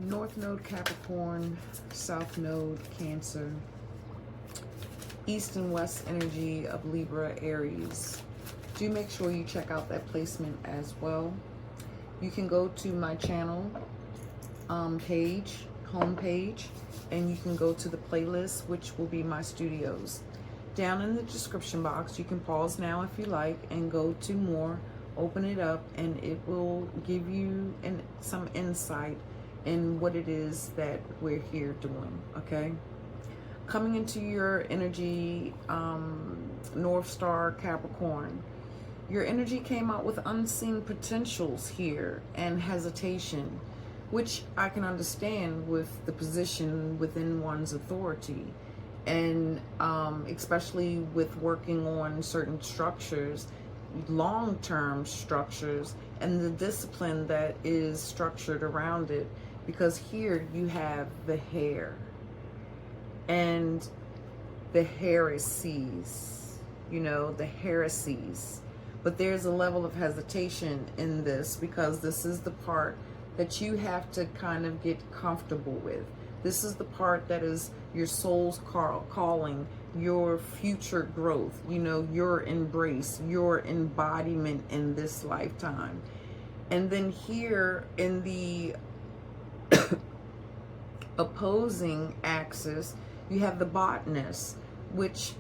North Node Capricorn, South Node Cancer, East and West energy of Libra Aries. Do make sure you check out that placement as well. You can go to my channel page, homepage, and you can go to the playlist, which will be my studios. Down in the description box, you can pause now if you like and go to more, open it up, and it will give you some insight in what it is that we're here doing, okay? Coming into your energy, North Star Capricorn, your energy came out with unseen potentials here and hesitation, which I can understand with the position within one's authority. And especially with working on certain structures, long-term structures, and the discipline that is structured around it. Because here you have the hair and the heresies, you know, the heresies. But there's a level of hesitation in this because this is the part that you have to kind of get comfortable with. This is the part that is your soul's calling, your future growth, you know, your embrace, your embodiment in this lifetime. And then here in the opposing axis, you have the botanist, which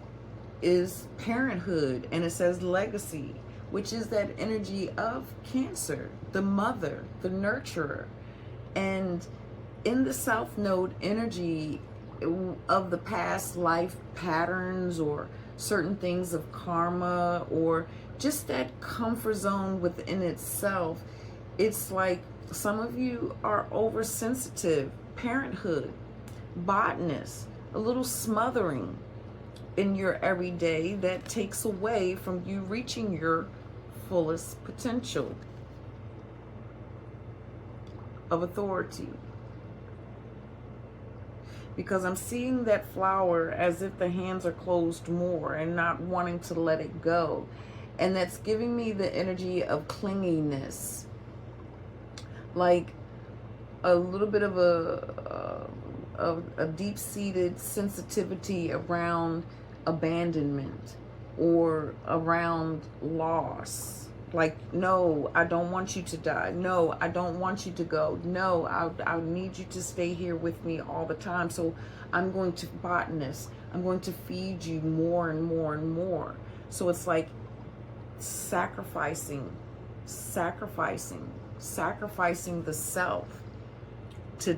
is parenthood, and it says legacy, which is that energy of Cancer, the mother, the nurturer. And in the South Node energy of the past life patterns or certain things of karma or just that comfort zone within itself, it's like some of you are oversensitive. Parenthood, botanist, a little smothering in your everyday that takes away from you reaching your fullest potential of authority. Because I'm seeing that flower as if the hands are closed more and not wanting to let it go. And that's giving me the energy of clinginess. Like a little bit of a deep-seated sensitivity around abandonment or around loss. Like, no, I don't want you to die. No, I don't want you to go. No, I need you to stay here with me all the time. So I'm going to botanist. I'm going to feed you more and more and more. So it's like sacrificing the self to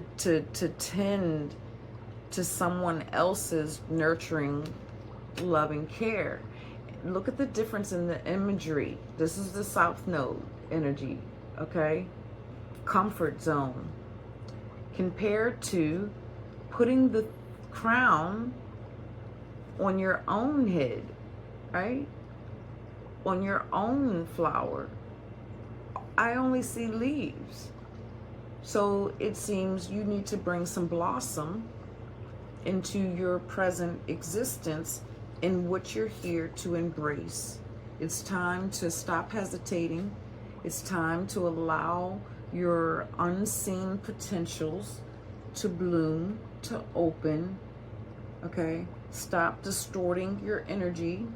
tend to someone else's nurturing, loving care. Look at the difference in the imagery. This is the South Node energy, okay? Comfort zone. Compared to putting the crown on your own head, right? On your own flower. I only see leaves. So it seems you need to bring some blossom into your present existence in what you're here to embrace. It's time to stop hesitating. It's time to allow your unseen potentials to bloom, to open, okay? Stop distorting your energy,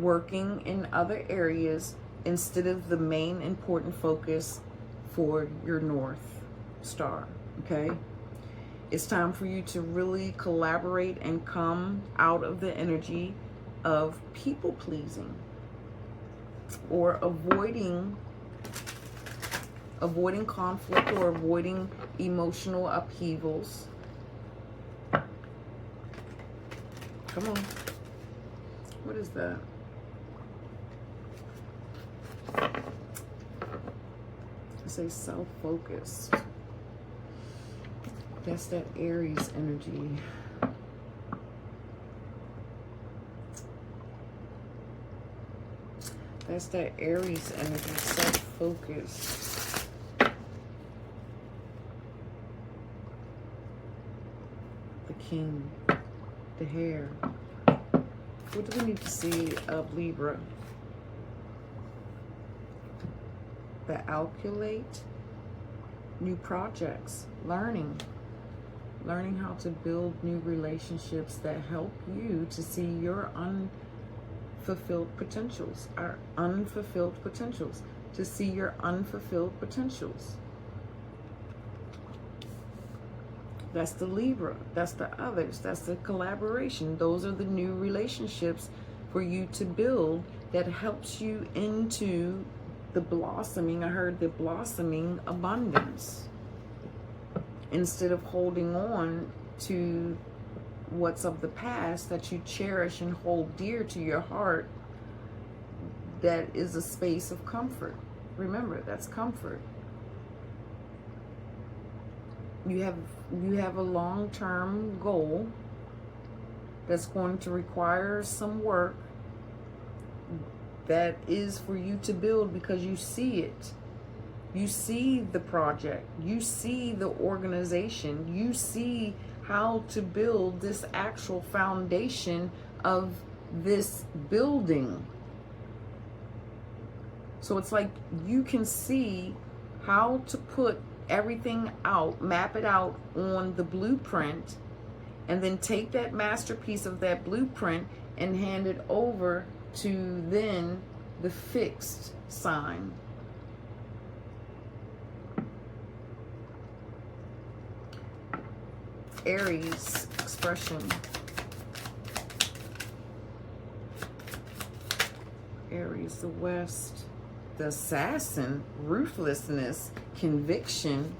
working in other areas instead of the main important focus for your North Star, okay? It's time for you to really collaborate and come out of the energy of people pleasing or avoiding conflict or avoiding emotional upheavals. Come on. What is that? I say self-focused. That's that Aries energy. That's that Aries energy, self-focused. The King, the hair. What do we need to see of Libra? The alculate, new projects, learning how to build new relationships that help you to see your unfulfilled potentials, to see your unfulfilled potentials. That's the Libra, that's the others, that's the collaboration. Those are the new relationships for you to build that helps you into the blossoming, I heard the blossoming abundance. Instead of holding on to what's of the past that you cherish and hold dear to your heart, that is a space of comfort. Remember, that's comfort. You have a long-term goal that's going to require some work that is for you to build, because you see it. You see the project. You see the organization. You see how to build this actual foundation of this building. So it's like you can see how to put everything out, map it out on the blueprint, and then take that masterpiece of that blueprint and hand it over to then the fixed sign. Aries expression. Aries, the West. The assassin, ruthlessness, conviction.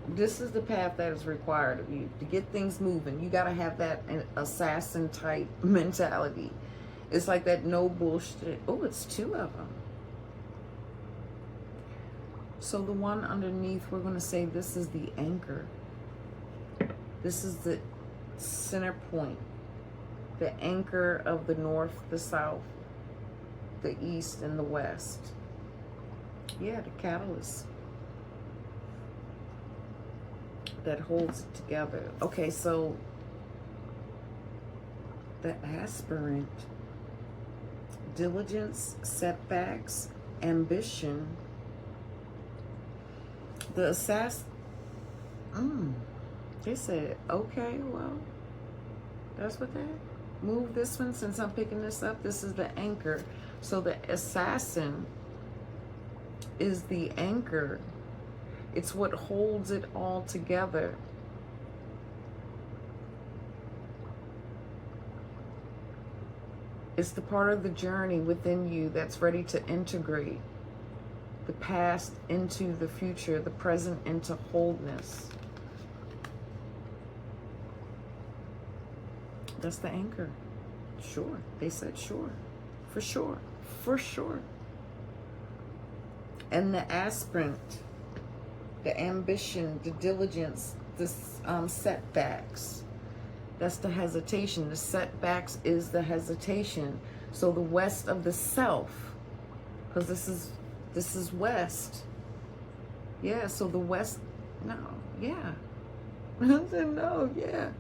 This is the path that is required of you to get things moving. You got to have that assassin type mentality. It's like that no bullshit. Oh, it's two of them. So the one underneath, we're going to say this is the anchor. This is the center point. The anchor of the north, the south, the east, and the west. Yeah, the catalyst that holds it together. Okay, so the aspirant, diligence, setbacks, ambition. The assassin, they said, okay, well, that's what they move this one. Since I'm picking this up, this is the anchor. So the assassin is the anchor. It's what holds it all together. It's the part of the journey within you that's ready to integrate the past into the future, the present into wholeness. That's the anchor. Sure. They said sure. For sure. For sure. And the aspirant, the ambition, the diligence, the setbacks. That's the hesitation. The setbacks is the hesitation. So the west of the self, because this is west. Yeah, so the west, no, yeah. I said no, yeah.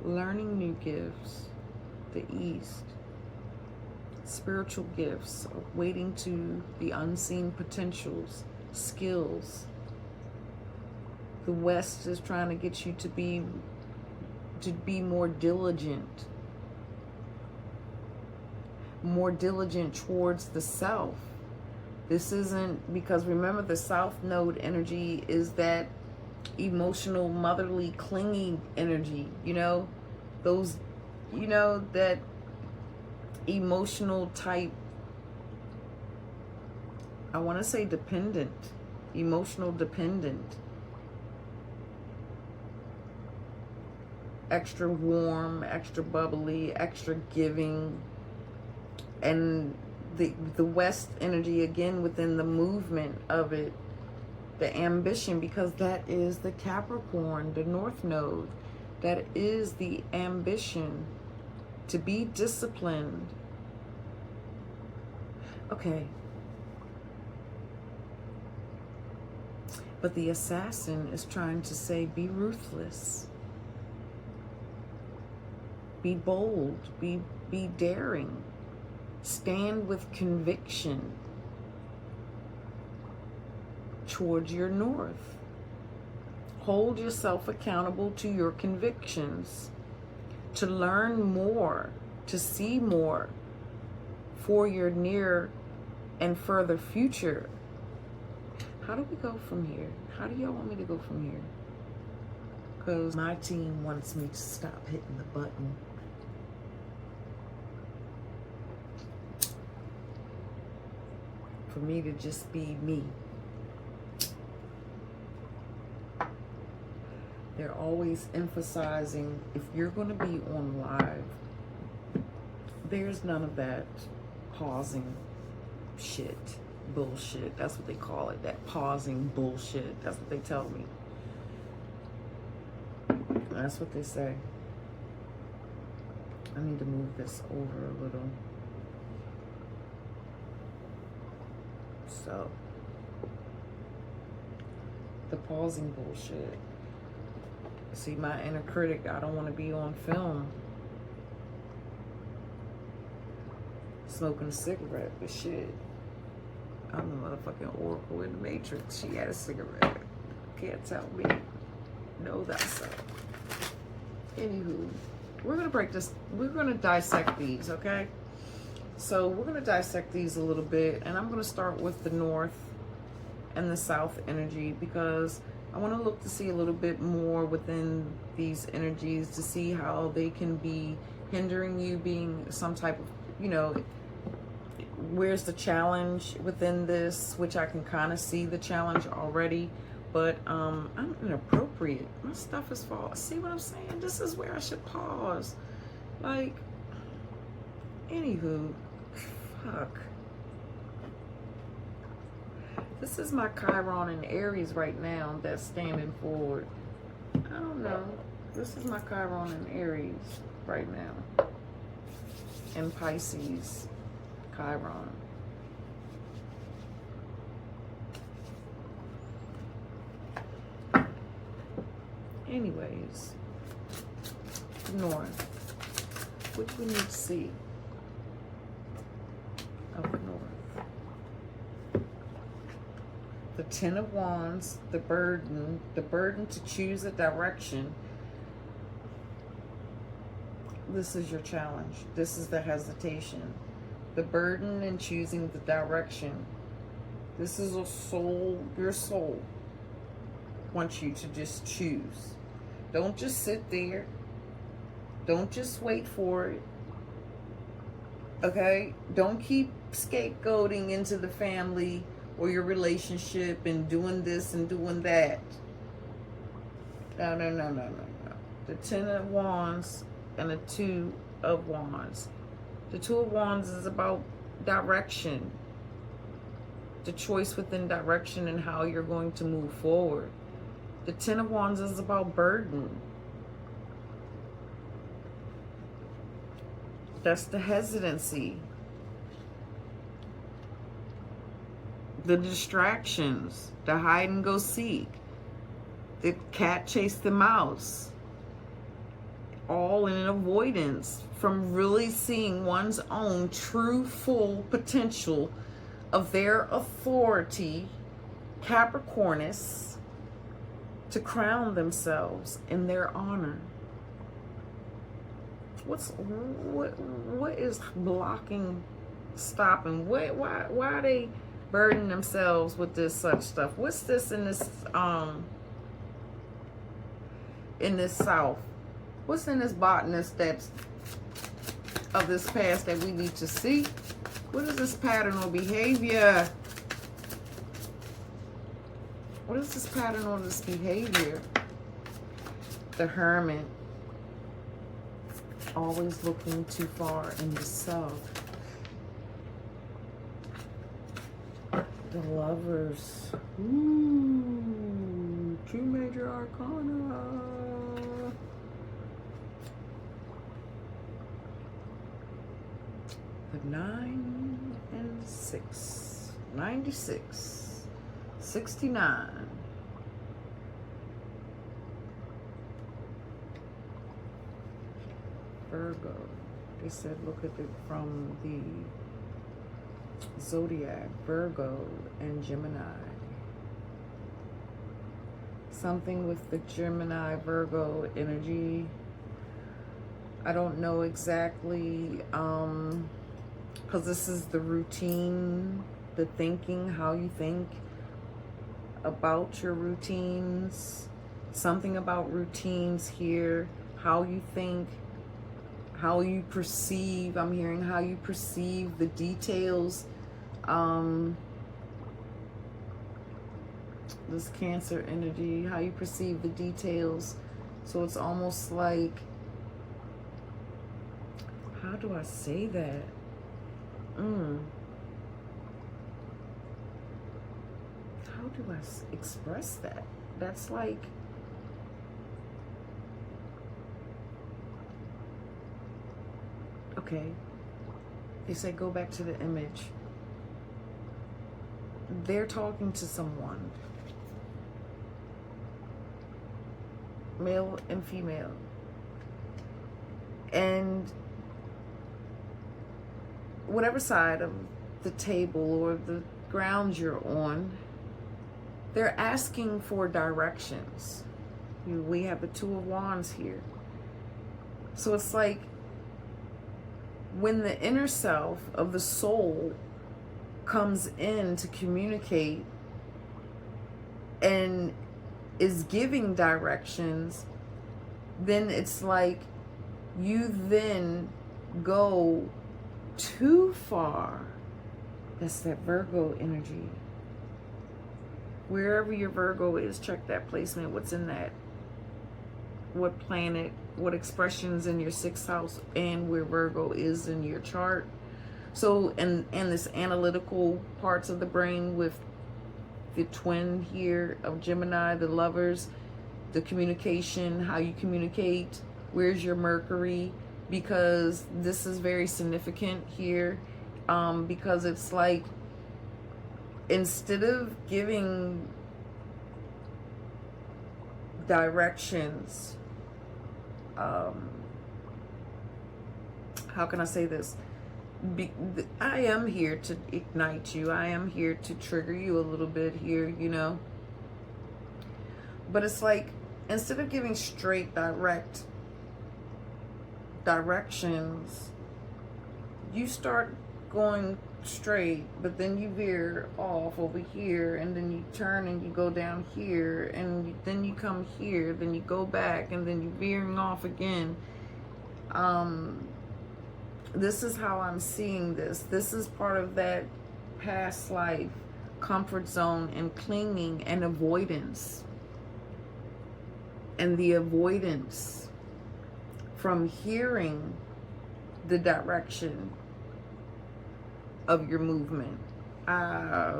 Learning new gifts, the east. Spiritual gifts, waiting to the unseen potentials, skills. The west is trying to get you to be more diligent. More diligent towards the self. This isn't, because remember the south node energy is that emotional, motherly, clingy energy, you know, those, you know, that emotional type, I want to say dependent, emotional dependent, extra warm, extra bubbly, extra giving. And the west energy, again, within the movement of it, the ambition, because that is the Capricorn, the north node. That is the ambition to be disciplined. Okay. But the assassin is trying to say, be ruthless. Be bold. Be daring. Stand with conviction. towards your north. Hold yourself accountable to your convictions, to learn more, to see more for your near and further future. How do we go from here? How do y'all want me to go from here? Because my team wants me to stop hitting the button. For me to just be me. They're always emphasizing, if you're going to be on live, there's none of that pausing shit, bullshit. That's what they call it, that pausing bullshit. That's what they tell me. That's what they say. I need to move this over a little. So, the pausing bullshit. See, my inner critic, I don't want to be on film smoking a cigarette, but shit, I'm the motherfucking Oracle in the Matrix. She had a cigarette. Can't tell me. Know thyself. Anywho, we're going to break this. We're going to dissect these, okay? So we're going to dissect these a little bit, and I'm going to start with the north and the south energy, because I want to look to see a little bit more within these energies to see how they can be hindering you being some type of, you know, where's the challenge within this, which I can kind of see the challenge already, but I'm inappropriate. My stuff is false. See what I'm saying? This is where I should pause. Like, anywho, fuck. This is my Chiron in Aries right now that's standing forward. I don't know. This is my Chiron in Aries right now. And Pisces, Chiron. Anyways, north. What do we need to see? Up north. The Ten of Wands, the burden to choose a direction. This is your challenge. This is the hesitation. The burden in choosing the direction. This is a soul, your soul wants you to just choose. Don't just sit there. Don't just wait for it. Okay? Don't keep scapegoating into the family or your relationship and doing this and doing that. No. The Ten of Wands and the Two of Wands. The Two of Wands is about direction. The choice within direction and how you're going to move forward. The Ten of Wands is about burden. That's the hesitancy. The distractions, the hide and go seek, the cat chase the mouse, all in an avoidance from really seeing one's own true full potential of their authority, Capricornus, to crown themselves in their honor. What is blocking, stopping? Why are they burden themselves with this such stuff? What's this in this south? What's in this botanist that's of this past that we need to see? What is this pattern or behavior? What is this pattern or this behavior? The Hermit, always looking too far in the south. The Lovers. Ooh, two major arcana. The 9 and 6. 96. 69. Virgo. They said look at it from the Zodiac, Virgo and Gemini. something with the Gemini, Virgo energy. I don't know exactly, because this is the routine, the thinking, how you think about your routines. Something about routines here, how you think, how you perceive. I'm hearing how you perceive the details. This Cancer energy, how you perceive the details. So it's almost like, how do I say that? How do I express that? That's like, okay, they say go back to the image. They're talking to someone, male and female, and whatever side of the table or the ground you're on, they're asking for directions. We have the Two of Wands here. So it's like when the inner self of the soul comes in to communicate and is giving directions, then it's like you then go too far. That's that Virgo energy. Wherever your Virgo is, check that placement. What's in that? What planet, what expressions in your 6th house, and where Virgo is in your chart. So, and this analytical parts of the brain with the twin here of Gemini, the lovers, the communication, how you communicate. Where's your Mercury? Because this is very significant here, because it's like, instead of giving directions, how can I say this? I am here to ignite you. I am here to trigger you a little bit here, you know. But it's like, instead of giving straight, direct directions, you start going straight, but then you veer off over here, and then you turn and you go down here, and then you come here, then you go back, and then you're veering off again. This is how I'm seeing this. This is part of that past life comfort zone and clinging and avoidance, and the avoidance from hearing the direction of your movement. I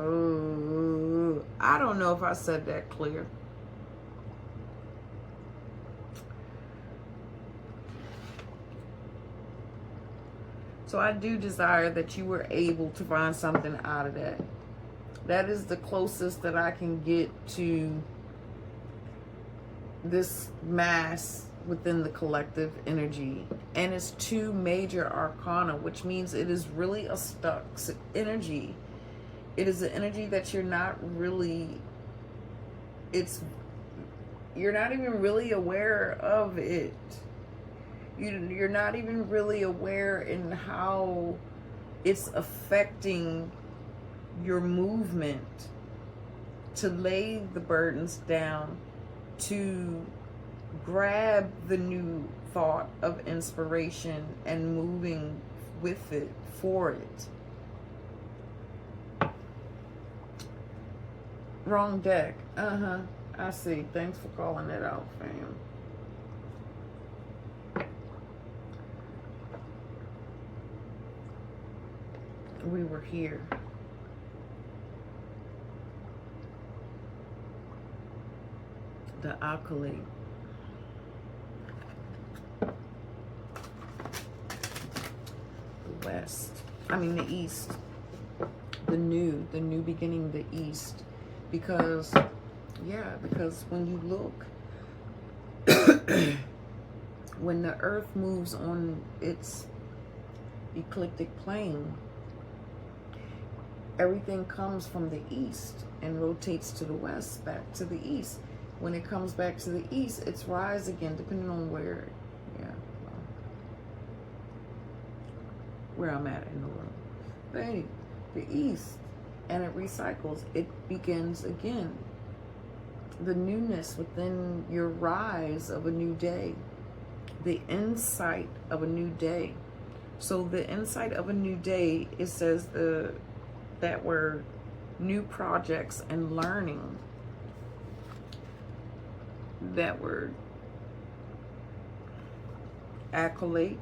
don't know if I said that clear. So I do desire that you were able to find something out of that. That is the closest that I can get to this mass within the collective energy. And it's 2 major arcana, which means it is really a stuck energy. It is an energy that you're not really, you're not even really aware of it. You're not even really aware in how it's affecting your movement to lay the burdens down, to grab the new thought of inspiration and moving with it, for it. Wrong deck. I see. Thanks for calling it out, fam. We were here. The alkali. The west. I mean the east. The new beginning, the east. Because, yeah, because when you look, when the earth moves on its ecliptic plane, everything comes from the east and rotates to the west, back to the east. When it comes back to the east, it's rise again, depending on where, yeah, well, where I'm at in the world. But anyway, the east, and it recycles. It begins again. The newness within your rise of a new day. The insight of a new day. So the insight of a new day, it says that word, new projects and learning. That word, accolade.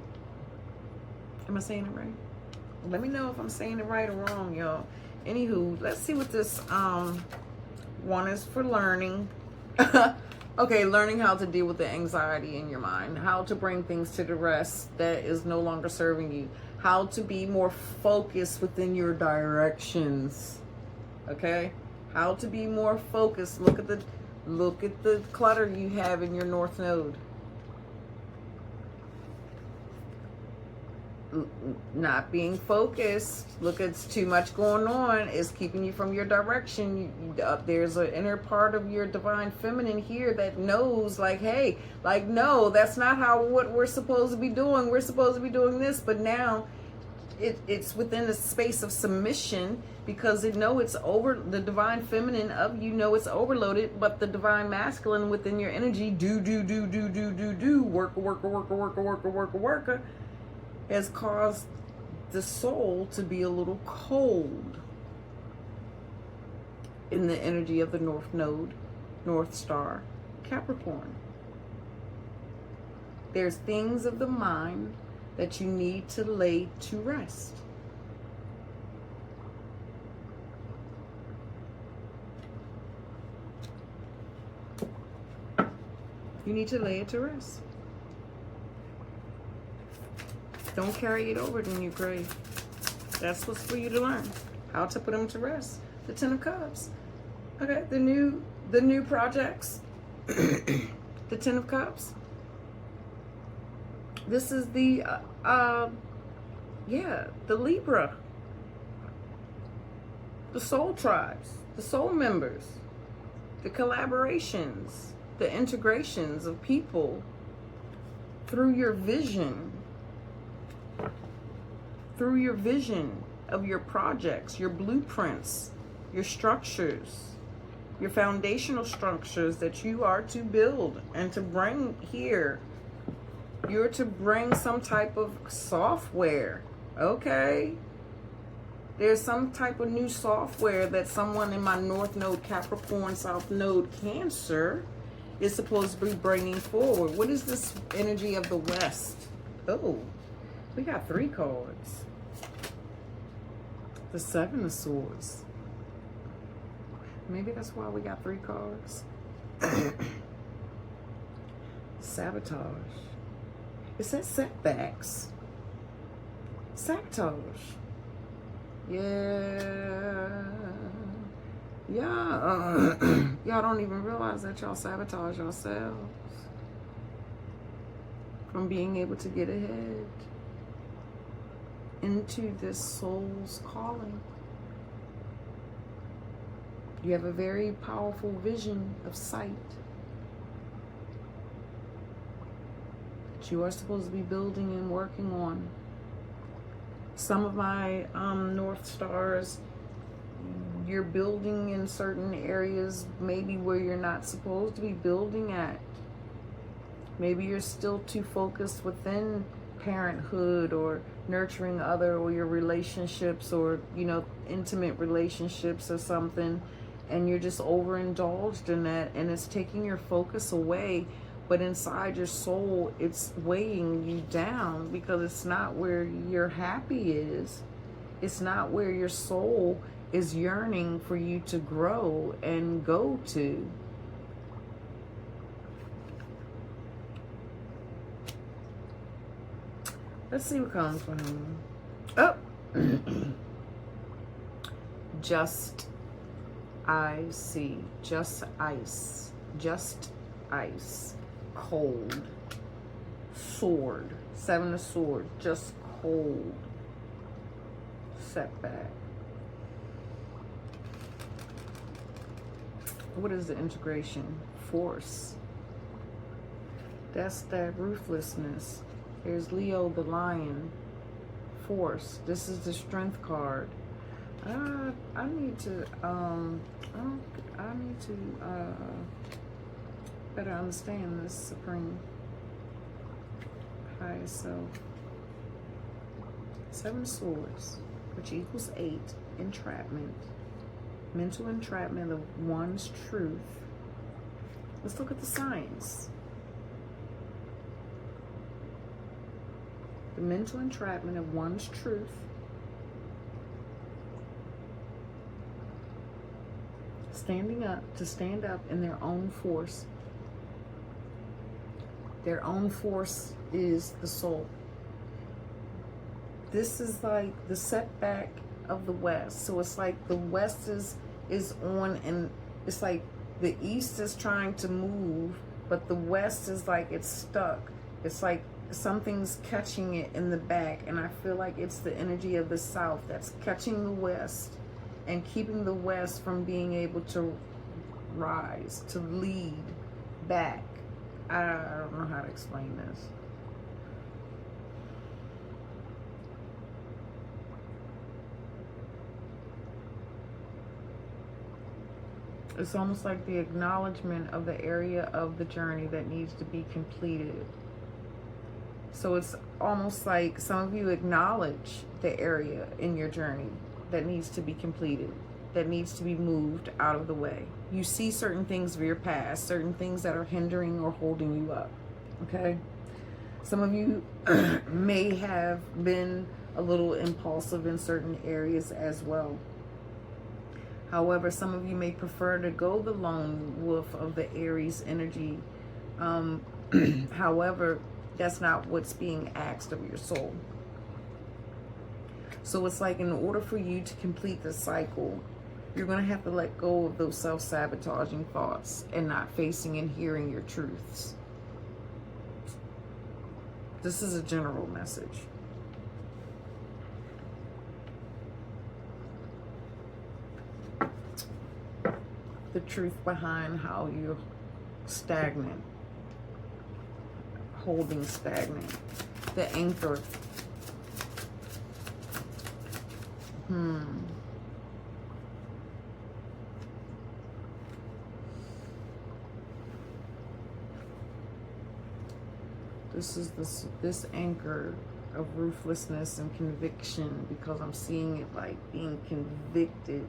Am I saying it right? Let me know if I'm saying it right or wrong, y'all. Anywho, let's see what this one is for learning. Okay, learning how to deal with the anxiety in your mind, how to bring things to the rest that is no longer serving you, how to be more focused within your directions. Okay, how to be more focused. Look at the clutter you have in your North Node. Not being focused. Look, it's too much going on. It's keeping you from your direction. There's an inner part of your divine feminine here that knows, like, hey, like, no, that's not what we're supposed to be doing. We're supposed to be doing this, but now it's within the space of submission, because it know it's over. The divine feminine of you know it's overloaded, but the divine masculine within your energy do work has caused the soul to be a little cold in the energy of the North Node, North Star, Capricorn. There's things of the mind that you need to lay to rest. You need to lay it to rest. Don't carry it over when you pray. That's what's for you to learn. How to put them to rest. The Ten of Cups. Okay, the new projects. The Ten of Cups. This is the the Libra. The soul tribes, the soul members, the collaborations, the integrations of people through your vision. Through your vision of your projects, your blueprints, your structures, your foundational structures that you are to build and to bring here. You're to bring some type of software, okay? There's some type of new software that someone in my North Node, Capricorn, South Node, Cancer is supposed to be bringing forward. What is this energy of the West? Oh, we got 3 cards. The Seven of Swords. Maybe that's why we got 3 cards. Sabotage. It says setbacks. Sabotage. Yeah. Y'all don't even realize that y'all sabotage yourselves from being able to get ahead into this soul's calling. You have a very powerful vision of sight that you are supposed to be building and working on. Some of my North Stars, you're building in certain areas maybe where you're not supposed to be building at. Maybe you're still too focused within parenthood or nurturing other, or your relationships, or intimate relationships or something, and you're just overindulged in that, and it's taking your focus away. But inside your soul, it's weighing you down, because it's not where your happy is. It's not where your soul is yearning for you to grow and go to. Let's see what comes for him. Oh. Just ice. Just ice. Just ice. Cold. Sword. 7 of Swords. Just cold. Setback. What is the integration? Force. That's that ruthlessness. There's Leo the lion. Force. This is the strength card. I need to better understand this supreme highest self. 7 swords, which equals 8. Entrapment. Mental entrapment of one's truth. Let's look at the signs. The mental entrapment of one's truth. Standing up, to stand up in their own force. Their own force is the soul. This is like the setback of the West. So it's like the West is on, and it's like the East is trying to move, but the West is like it's stuck. It's like something's catching it in the back, and I feel like it's the energy of the South that's catching the West and keeping the West from being able to rise, to lead back. I don't know how to explain this. It's almost like the acknowledgement of the area of the journey that needs to be completed. So it's almost like some of you acknowledge the area in your journey that needs to be completed, that needs to be moved out of the way. You see certain things of your past, certain things that are hindering or holding you up, okay? Some of you may have been a little impulsive in certain areas as well. However, some of you may prefer to go the lone wolf of the Aries energy. However, that's not what's being asked of your soul. So it's like in order for you to complete the cycle, you're going to have to let go of those self-sabotaging thoughts and not facing and hearing your truths. This is a general message. The truth behind how you're stagnant, holding stagnant, the anchor. This is this anchor of ruthlessness and conviction, because I'm seeing it like being convicted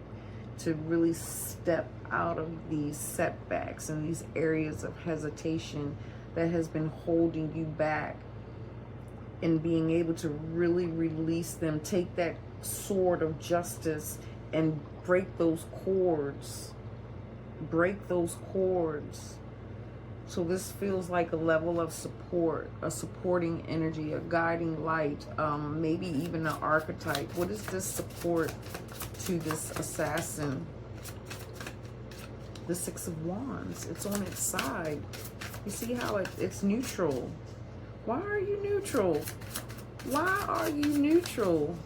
to really step out of these setbacks and these areas of hesitation that has been holding you back, and being able to really release them, take that sword of justice and break those cords. Break those cords. So this feels like a level of support, a supporting energy, a guiding light, maybe even an archetype. What is this support to this assassin? The 6 of Wands. It's on its side. You see how it's neutral. Why are you neutral? Why are you neutral?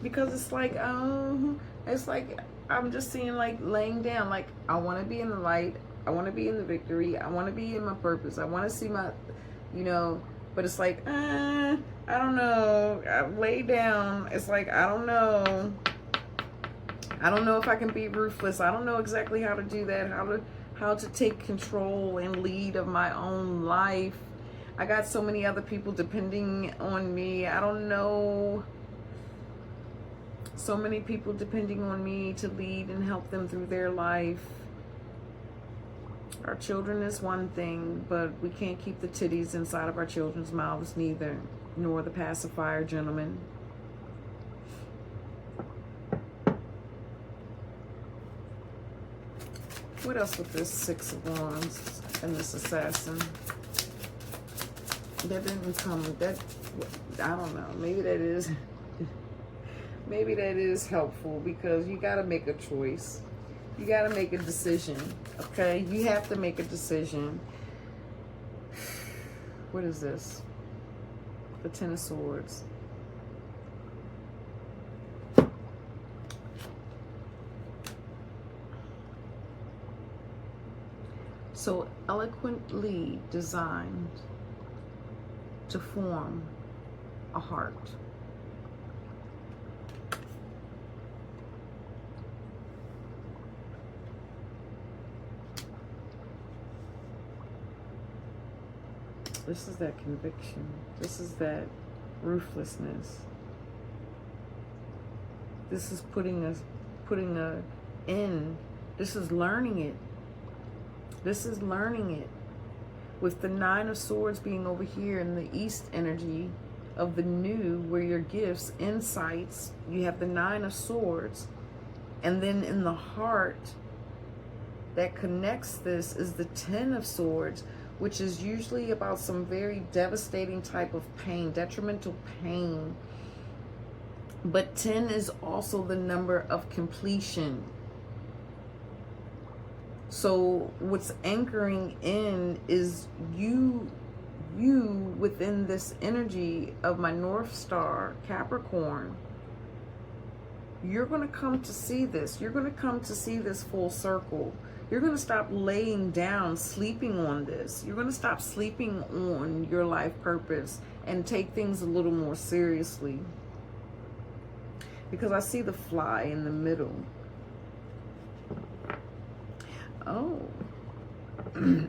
Because it's like I'm just seeing like laying down, like I want to be in the light, I want to be in the victory, I want to be in my purpose, I want to see my, but it's like I don't know. I lay down. It's like I don't know if I can be ruthless. I don't know exactly how to do that, how to take control and lead of my own life. I got so many other people depending on me. I don't know. So many people depending on me to lead and help them through their life. Our children is one thing, but we can't keep the titties inside of our children's mouths neither, nor the pacifier, gentlemen. What else with this 6 of Wands and this assassin? That didn't come, I don't know, maybe that is helpful, because you got to make a choice. You got to make a decision, okay? You have to make a decision. What is this? The 10 of Swords. so eloquently designed to form a heart. This is that conviction. This is that ruthlessness. This is putting a end. This is learning it. This is learning it. With the Nine of Swords being over here in the East energy of the new, where your gifts, insights, you have the Nine of Swords. And then in the heart that connects this is the Ten of Swords, which is usually about some very devastating type of pain, detrimental pain. But 10 is also the number of completion. So what's anchoring in is you within this energy of my North Star, Capricorn. You're going to come to see this. You're going to come to see this full circle. You're going to stop laying down, sleeping on this. You're going to stop sleeping on your life purpose and take things a little more seriously. Because I see the fly in the middle. Oh. The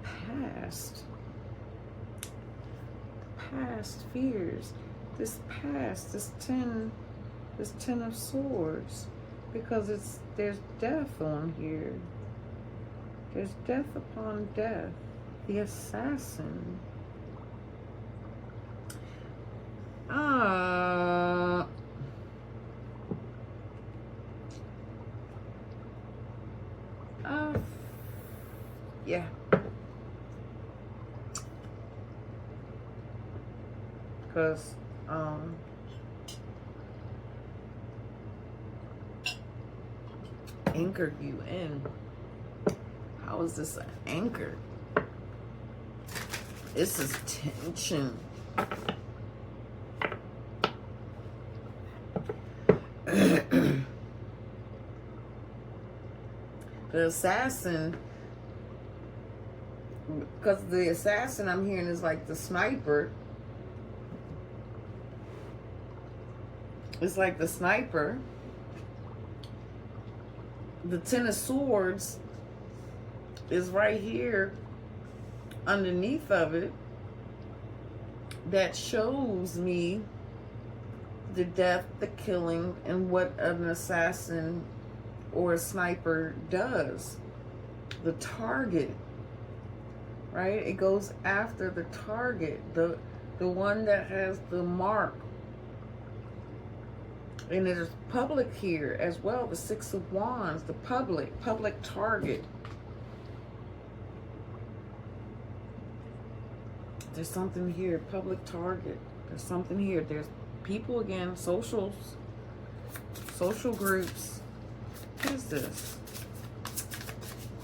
past. The past fears. This past, this ten of swords. Because there's death on here. There's death upon death. The assassin. Yeah. Because anchored you in. How is this an anchor? This is tension. The assassin, because the assassin I'm hearing is like the sniper. It's like the sniper. The Ten of Swords is right here underneath of it. That shows me the death, the killing, and what an assassin or a sniper does. The target, right? It goes after the target, the one that has the mark. And there's public here as well, the Six of Wands, the public target. There's something here, public target. There's something here. There's people again, social groups. What is this?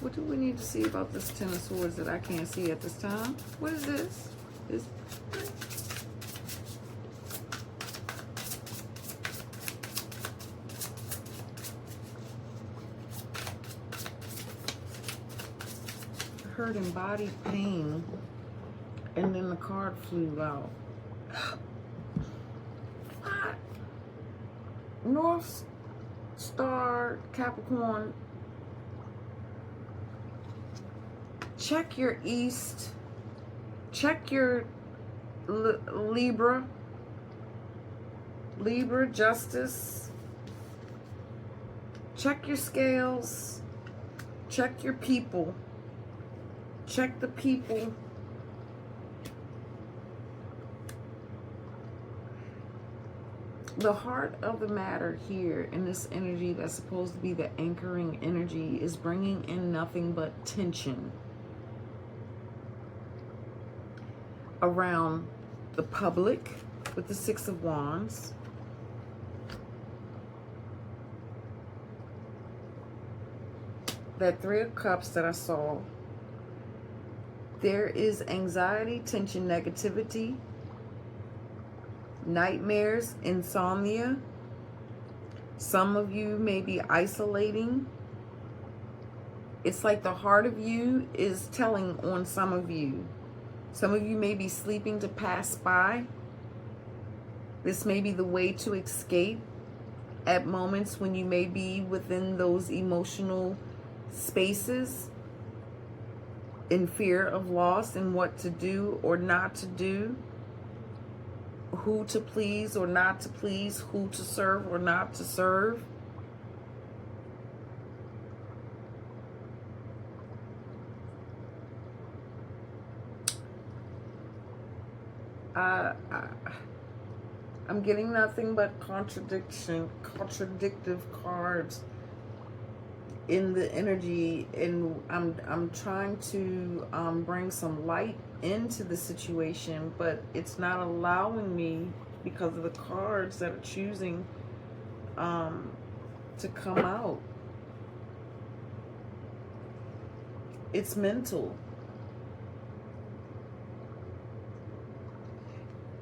What do we need to see about this Ten of Swords that I can't see at this time? What is this? Hurt and body pain, and then the card flew out. What? North Star, Capricorn. Check your East. Check your Libra. Libra, Justice. Check your scales. Check your people. Check the people. The heart of the matter here in this energy that's supposed to be the anchoring energy is bringing in nothing but tension around the public with the Six of Wands. That Three of Cups that I saw. There is anxiety, tension, negativity, nightmares, insomnia. Some of you may be isolating It's like the heart of you is telling on some of you. Some of you may be sleeping to pass by. This may be the way to escape at moments when you may be within those emotional spaces in fear of loss and what to do or not to do, who to please or not to please, who to serve or not to serve. I'm getting nothing but contradictive cards in the energy, and I'm trying to bring some light into the situation, but it's not allowing me because of the cards that are choosing to come out. It's mental.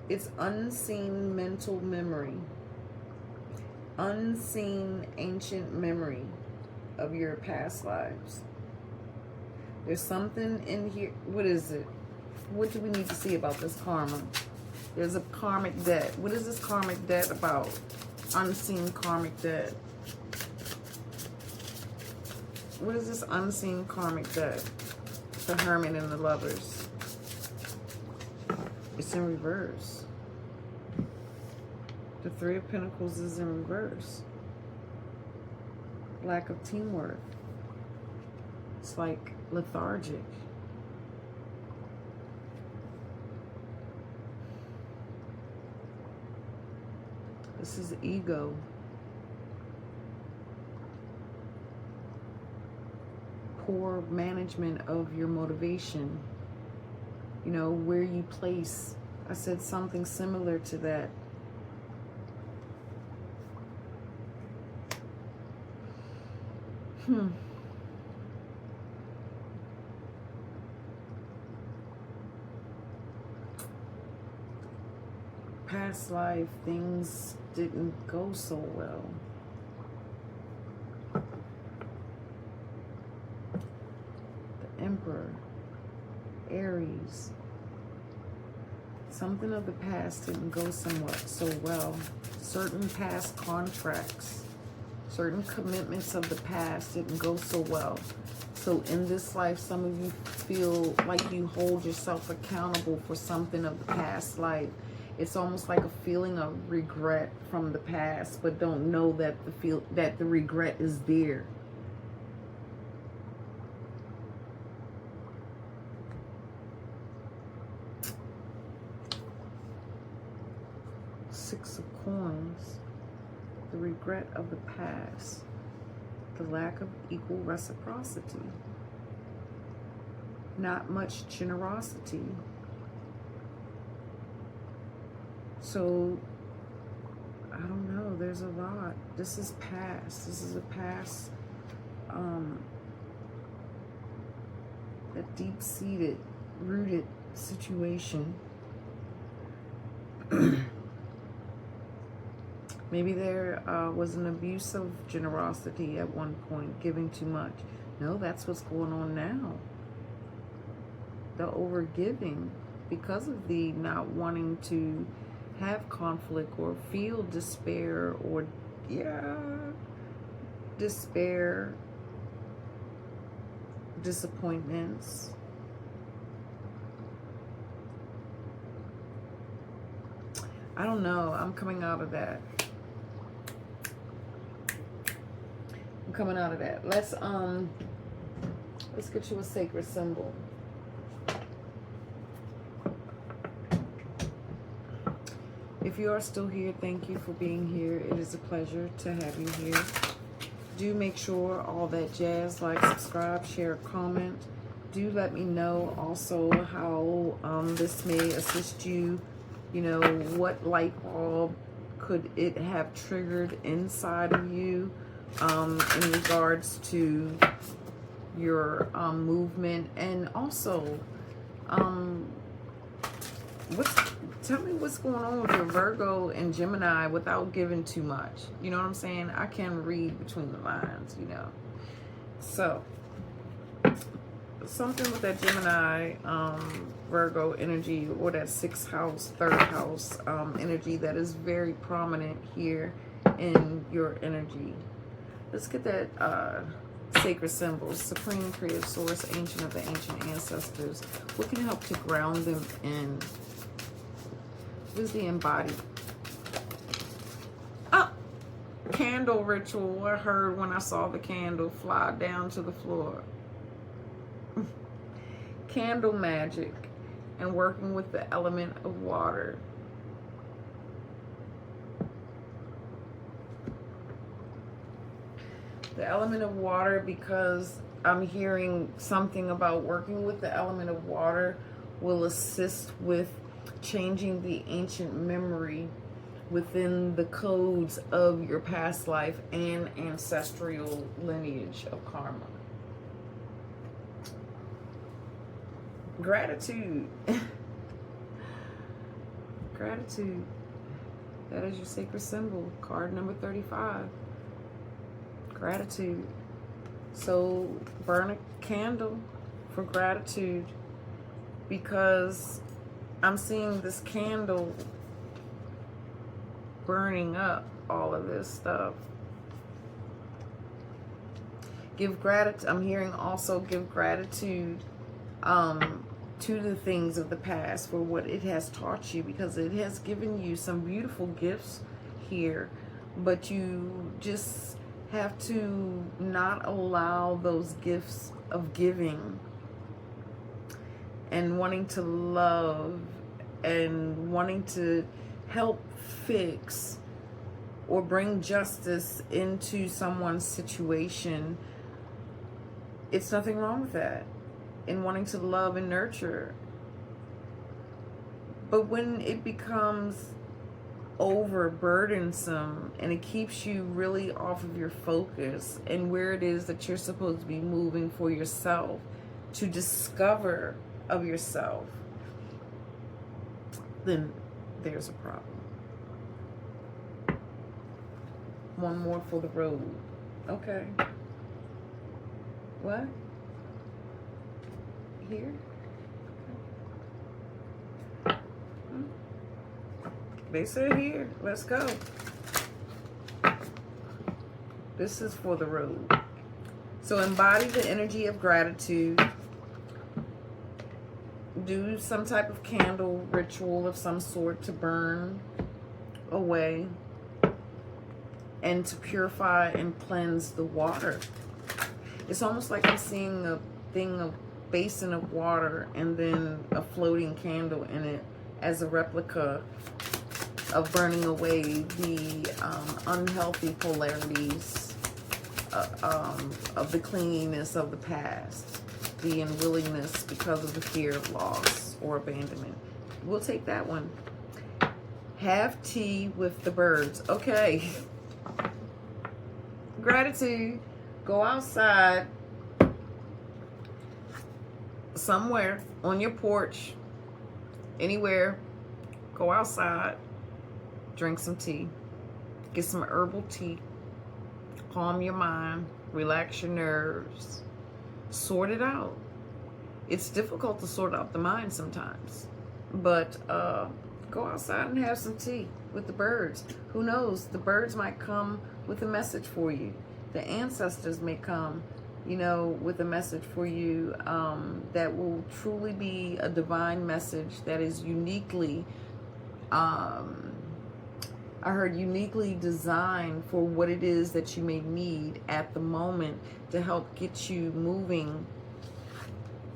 It's unseen mental memory, unseen ancient memory of your past lives. There's something in here. What is it? What do we need to see about this karma? There's a karmic debt. What is this karmic debt about? Unseen karmic debt. What is this unseen karmic debt? The Hermit and the Lovers. It's in reverse. The Three of Pentacles is in reverse. Lack of teamwork. It's like lethargic. This is ego. Poor management of your motivation. You know, where you place. I said something similar to that. Past life, things didn't go so well. The Emperor. Aries. Something of the past didn't go somewhat so well. Certain past contracts, certain commitments of the past didn't go so well. So in this life, some of you feel like you hold yourself accountable for something of the past life. It's almost like a feeling of regret from the past, but don't know that the regret is there. Six of Coins, the regret of the past, the lack of equal reciprocity, not much generosity. So, I don't know, there's a lot. This is past. This is a past, a deep-seated, rooted situation. Maybe there was an abuse of generosity at one point, giving too much. No, that's what's going on now. The overgiving, because of the not wanting to have conflict or feel despair or, despair, disappointments. I don't know. I'm coming out of that. Coming out of that. Let's get you a sacred symbol. If you are still here, thank you for being here. It is a pleasure to have you here. Do make sure all that jazz, like, subscribe, share, comment. Do let me know also how this may assist you. You know, what light bulb could it have triggered inside of you in regards to your movement, and also tell me what's going on with your Virgo and Gemini without giving too much. You know what I'm saying? I can read between the lines, you know. So something with that Gemini, Virgo energy, or that 6th house, 3rd house energy that is very prominent here in your energy. Let's get that sacred symbols. Supreme creative source, ancient of the ancient ancestors. What can help to ground them in? What is the embodied? Oh, candle ritual. I heard when I saw the candle fly down to the floor. Candle magic and working with the element of water. The element of water, because I'm hearing something about working with the element of water will assist with changing the ancient memory within the codes of your past life and ancestral lineage of karma. Gratitude. Gratitude. That is your sacred symbol. Card number 35. Gratitude. So burn a candle for gratitude, because I'm seeing this candle burning up all of this stuff. Give gratitude. I'm hearing also give gratitude to the things of the past for what it has taught you, because it has given you some beautiful gifts here, but you just have to not allow those gifts of giving and wanting to love and wanting to help fix or bring justice into someone's situation. It's nothing wrong with that, in wanting to love and nurture. But when it becomes overburdensome and it keeps you really off of your focus and where it is that you're supposed to be moving for yourself, to discover of yourself, then there's a problem. One more for the road. Okay. What? Here? Okay. They said here. Let's go. This is for the road. So embody the energy of gratitude. Do some type of candle ritual of some sort to burn away and to purify and cleanse the water. It's almost like I'm seeing a thing, a basin of water, and then a floating candle in it as a replica of burning away the unhealthy polarities of the clinginess of the past, the unwillingness because of the fear of loss or abandonment. We'll take that one. Have tea with the birds. Okay. Gratitude. Go outside somewhere, on your porch, anywhere. Go outside, drink some tea, get some herbal tea, calm your mind, relax your nerves, sort it out. It's difficult to sort out the mind sometimes, but go outside and have some tea with the birds. Who knows? The birds might come with a message for you. The ancestors may come, you know, with a message for you that will truly be a divine message that is uniquely, I heard, uniquely designed for what it is that you may need at the moment to help get you moving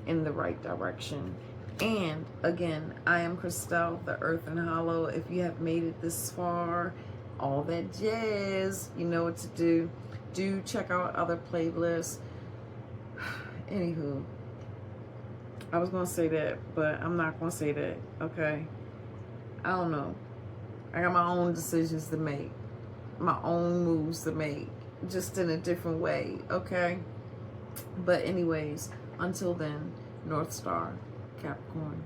in the right direction. And again, I am Christelle, the Earth and Hollow. If you have made it this far, all that jazz, you know what to do. Do check out other playlists. Anywho, I was going to say that, but I'm not going to say that, okay? I don't know. I got my own decisions to make, my own moves to make, just in a different way, okay? But anyways, until then, North Star, Capricorn.